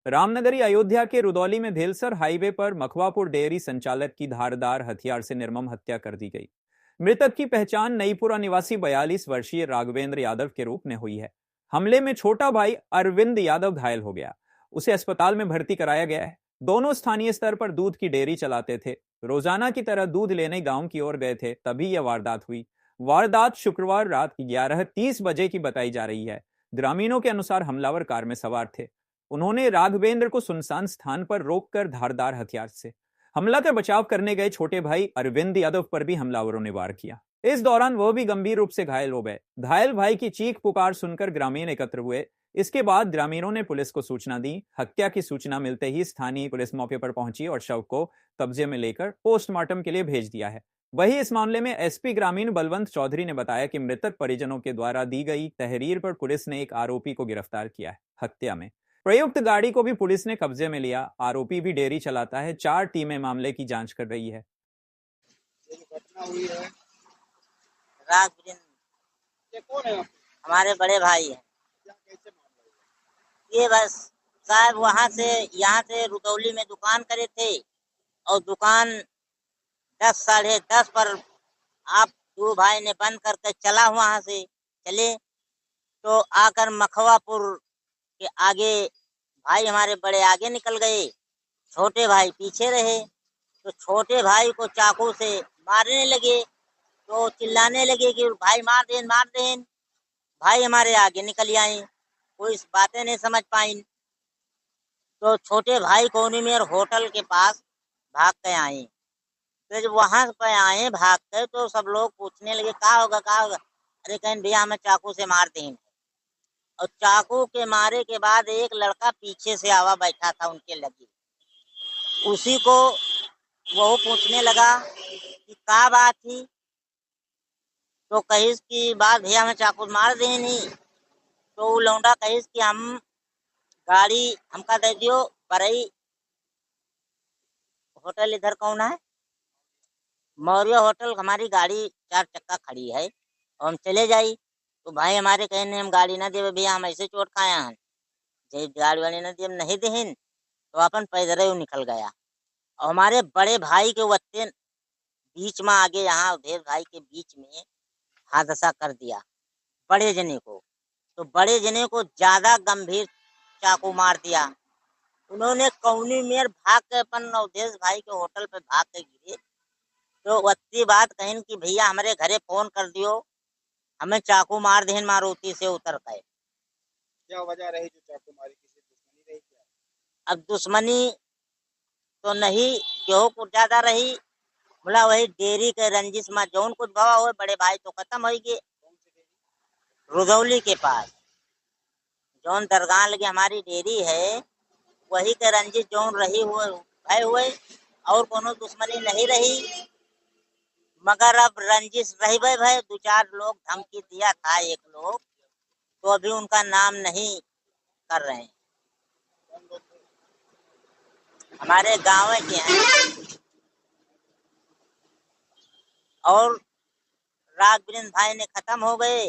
रामनगरी अयोध्या के रुदौली में भेलसर हाईवे पर मखवापुर डेयरी संचालक की धारदार हथियार से निर्मम हत्या कर दी गई। मृतक की पहचान नईपुरा निवासी 42 वर्षीय राघवेंद्र यादव के रूप में हुई है। हमले में छोटा भाई अरविंद यादव घायल हो गया। उसे अस्पताल में भर्ती कराया गया है। दोनों स्थानीय स्तर पर दूध की डेयरी चलाते थे। रोजाना की तरह दूध लेने गांव की ओर गए थे, तभी यह वारदात हुई। वारदात शुक्रवार रात 11:30 बजे की बताई जा रही है। ग्रामीणों के अनुसार हमलावर कार में सवार थे। उन्होंने राघवेंद्र को सुनसान स्थान पर रोककर धारदार हथियार से हमला कर बचाव करने गए छोटे भाई अरविंद यादव पर भी हमलावरों ने वार किया। इस दौरान वह भी गंभीर रूप से घायल हो गए। घायल भाई की चीख पुकार सुनकर ग्रामीण एकत्र हुए। इसके बाद ग्रामीणों ने पुलिस को सूचना दी। हत्या की सूचना मिलते ही स्थानीय पुलिस मौके पर पहुंची और शव को कब्जे में लेकर पोस्टमार्टम के लिए भेज दिया है। वहीं इस मामले में एसपी ग्रामीण बलवंत चौधरी ने बताया कि मृतक परिजनों के द्वारा दी गई तहरीर पर पुलिस ने एक आरोपी को गिरफ्तार किया है। हत्या में प्रयुक्त गाड़ी को भी पुलिस ने कब्जे में लिया। आरोपी भी डेयरी चलाता है। 4 टीमें मामले की जांच कर रही है। घटना हुई है, ये कौन है? हमारे बड़े भाई हैं। क्या कैसे मामला हुआ? ये बस साहब वहाँ से यहाँ से रुदौली में दुकान करे थे और दुकान 10 साढ़े 10 पर आप दो भाई ने बंद करके चला वहाँ से चले तो आकर मखवापुर के आगे भाई हमारे बड़े आगे निकल गए, छोटे भाई पीछे रहे। तो छोटे भाई को चाकू से मारने लगे तो चिल्लाने लगे कि भाई मार देन मार देन। भाई हमारे आगे निकल आए, कोई इस बातें नहीं समझ पाई। तो छोटे भाई कोनी में होटल के पास भाग के आए। तो जब वहां पे आए भाग के तो सब लोग पूछने लगे क्या होगा क्या होगा। अरे कहीं भैया हमें चाकू से मार दें। और चाकू के मारे के बाद एक लड़का पीछे से आवा बैठा था उनके लगी, उसी को वो पूछने लगा कि क्या बात थी। तो कहिस की बात भैया हमें चाकू मार दे नहीं। तो वो लौंडा कहिस कि हम गाड़ी हमका दे दियो बरई होटल इधर कौन है मौर्य होटल, हमारी गाड़ी 4 चक्का खड़ी है और हम चले जाई। तो भाई हमारे कहने हम गाड़ी ना देवे भैया हम ऐसे चोट खाया हैं, जब गाड़ी वाले ने दिए नहीं देहिन तो अपन पैदल ही निकल गया। और हमारे बड़े भाई के वत्ते बीच में आगे यहाँ भेद भाई के बीच में हादसा कर दिया बड़े जने को। तो बड़े जने को ज्यादा गंभीर चाकू मार दिया। उन्होंने कौनी में भाग के अपन अवधेश भाई के होटल पे भाग के गिरे। तो वत्ती बात कहिन कि भैया हमारे घरे फोन कर दियो हमें चाकू मार देन मारुति से उतर गए। क्या वजह रही जो चाकू मारी? किसी दुश्मनी रही क्या? अब दुश्मनी तो नहीं क्यों कुछ ज्यादा रही, बोला वही डेयरी के रंजिश में जौन कुछ भवा हुए बड़े भाई तो खत्म हो गए। कौन सी डेयरी? रुदौली के पास जौन दरगाह लगे हमारी डेयरी है वही के रंजिश जौन रही हुए भय हुए और कोनो दुश्मनी नहीं रही। मगर अब रंजिश रही भय 2-4 लोग धमकी दिया था एक लोग, तो अभी उनका नाम नहीं कर रहे हैं। कौन लोग थे? हमारे गाँव के हैं और राघवेंद्र भाई ने खत्म हो गए,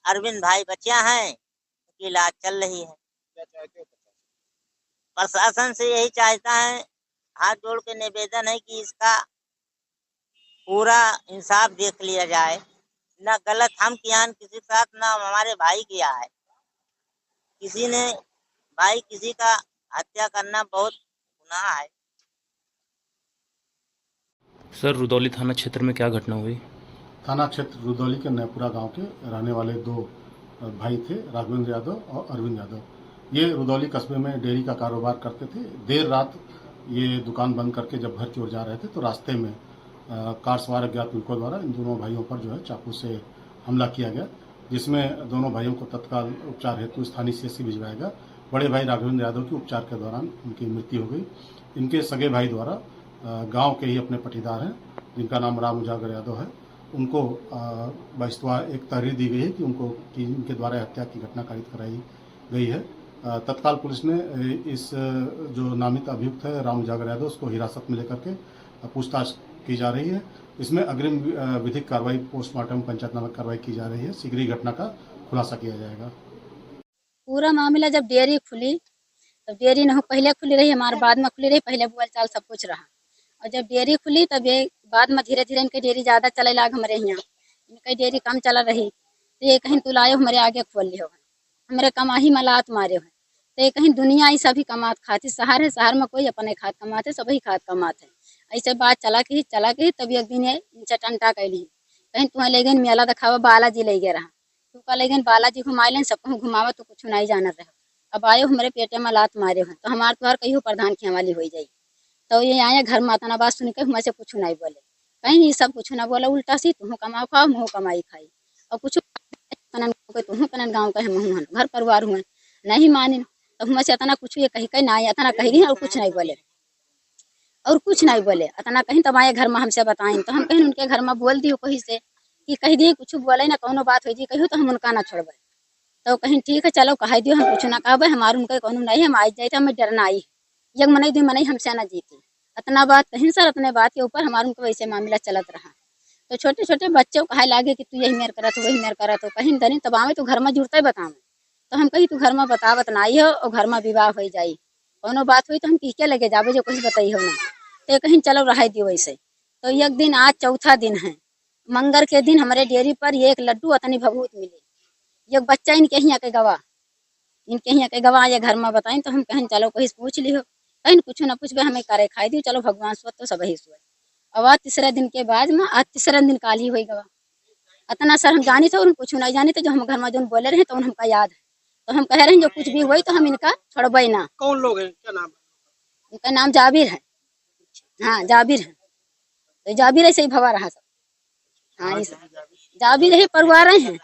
अरविंद भाई बच्चियां हैं, उनकी इलाज चल रही है। क्या चाहते हो प्रशासन से यही चाहता है, हाथ जोड़ के निवेदन है कि इसका पूरा इंसाफ देख लिया जाए। न गलत हम किया किसी के साथ, न हमारे भाई किया है। किसी ने भाई किसी का हत्या करना बहुत गुनाह है। सर रुदौली थाना क्षेत्र में क्या घटना हुई? थाना क्षेत्र रुदौली के नयपुरा गांव के रहने वाले 2 भाई थे, राघवेंद्र यादव और अरविंद यादव। ये रुदौली कस्बे में डेयरी का कारोबार करते थे। देर रात ये दुकान बंद करके जब घर की ओर जा रहे थे तो रास्ते में कार सवार अज्ञात युवकों द्वारा इन दोनों भाइयों पर जो है चाकू से हमला किया गया, जिसमें दोनों भाइयों को तत्काल उपचार हेतु स्थानीय सीएचसी भिजवाया गया। बड़े भाई राघवेंद्र यादव की उपचार के दौरान उनकी मृत्यु हो गई। इनके सगे भाई द्वारा गांव के ही अपने पटीदार हैं जिनका नाम राम उजागर यादव है, उनको बहिष्कार एक तहरीर दी गई है कि इनके द्वारा हत्या की घटना कारित कराई गई है। तत्काल पुलिस ने इस जो नामित अभियुक्त है राम उजागर यादव उसको हिरासत में लेकर के पूछताछ की जा रही है। इसमें अग्रिम विधिक कार्रवाई पोस्टमार्टम पंचायतनामा कार्रवाई की जा रही है। शीघ्र ही घटना का खुलासा किया जाएगा। पूरा मामला जब डेयरी खुली तो डेयरी न हो पहले खुली रही, हमारे बाद में खुली रही, पहले बोल चाल सब कुछ रहा। और जब डेयरी खुली तब ये बाद में धीरे धीरे इनकी डेयरी ज़्यादा चले लाग हमारे यहाँ, इनकी डेयरी कम चला रही तो ये कहीं तुलायो हमारे आगे खोल लियो है, हमारे कमाही मलात मारे है। तो ये कहीं दुनिया ही सभी कमात खाती, शहर है, शहर में कोई अपने खाद कमाते, सभी खाद कमाते। ऐसे बात चला के तब एक दिन इनसे टंटा कैली, कहीं तुम्हें ले गई मेला दिखावा, बालाजी ले गए रहा, तू का ले गई बालाजी घुमाए लें, सबको घुमावा तो कुछ नहीं जाना रहे। अब आयो हमारे पेटे में लात मारे हो तो हमारे तुहार कहीं प्रधान की वाली हो जाई। तो ये आए घर में इतना बात सुन के हमें से कुछ नहीं बोले, कहीं ये सब कुछ ना बोला, उल्टा सी तुम कमाओ खाओ मुँह कमाई खाई और कुछ तुम कनन गाँव का है घर परिवार हुए नहीं मानी तो हमें से इतना कुछ ये कही कहीं ना इतना कही और कुछ नहीं बोले इतना कहीं तब आए घर में हमसे बताएं तो हम कहीं उनके घर में बोल दी कहीं से कि कह दी कुछ बोले ना कौनो बात हो जी कही तो हम उनका ना छोड़बे। तो कहीं ठीक है चलो कह दियो हम कुछ ना कहबे, हमारे उनके कौनो नहीं, हम आज जाए हमें डरना आई यग मनाई दी मनाई हमसे ना जीती इतना बात कहीं सर, इतने बात के ऊपर हमारे उनको वैसे मामला चलत रहा। तो छोटे छोटे बच्चों कहा लागे कि तू यही मेर करा तो वही मेर करा, तो कहीं धनी तब आवे तो घर में जुड़ते ही बतावे, तो हम कही तू घर में बतावत ना आई हो और घर में विवाह हो जाई, कोनो बात हुई तो हम पीके लगे जावे जो कुछ बताई हो ना। तो कहीं चलो रह दियो वैसे। तो एक दिन आज चौथा दिन है, मंगर के दिन हमारे डेयरी पर एक लड्डू अतनी भभूत मिले, एक बच्चा इनके यहाँ के गवाह ये घर में बताएं तो हम कहीं चलो कहीं पूछ लियो, कहीं कुछ ना कुछ हमें करे खाई दी, चलो भगवान स्व तो सब ही सोए। अब आज तीसरे दिन के बाद में आज तीसरे दिन काली हुई गवा, इतना सर हम जानी थे और कुछ नहीं जानी थे, जो हम घर में जो बोले रहे तो हमका याद है, तो हम कह रहे हैं जो कुछ भी हुई तो हम इनका छोड़बे ना। कौन लोग हैं, क्या नाम है? उनका नाम जाबिर है, हाँ जाबिर है, तो जाबिर ऐसे ही भवा रहा सब। हाँ जाबिर ही परिवार हैं,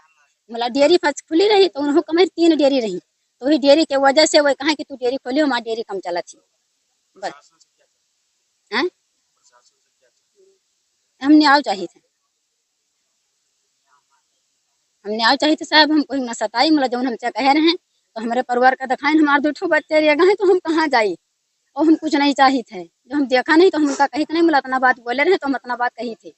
मतलब डेयरी फर्स्ट खुली रही तो उन्होंने कम 3 डेयरी रही, तो वही डेयरी के वजह से वो कहा कि तू डेयरी खोली, हमारी डेयरी कम चला थी बस। हैं हम न्याय चाहिए थे साहब, हम कोई न सताई, मतलब जब हमसे कह रहे हैं तो हमारे परिवार का दिखाएं, हमारे 2 बच्चे रह गए तो हम कहाँ जाई, और हम कुछ नहीं चाहिए थे, जो हम देखा नहीं तो हम उनका कही नहीं, मतलब इतना बात बोले रहे तो हम इतना बात कही थी।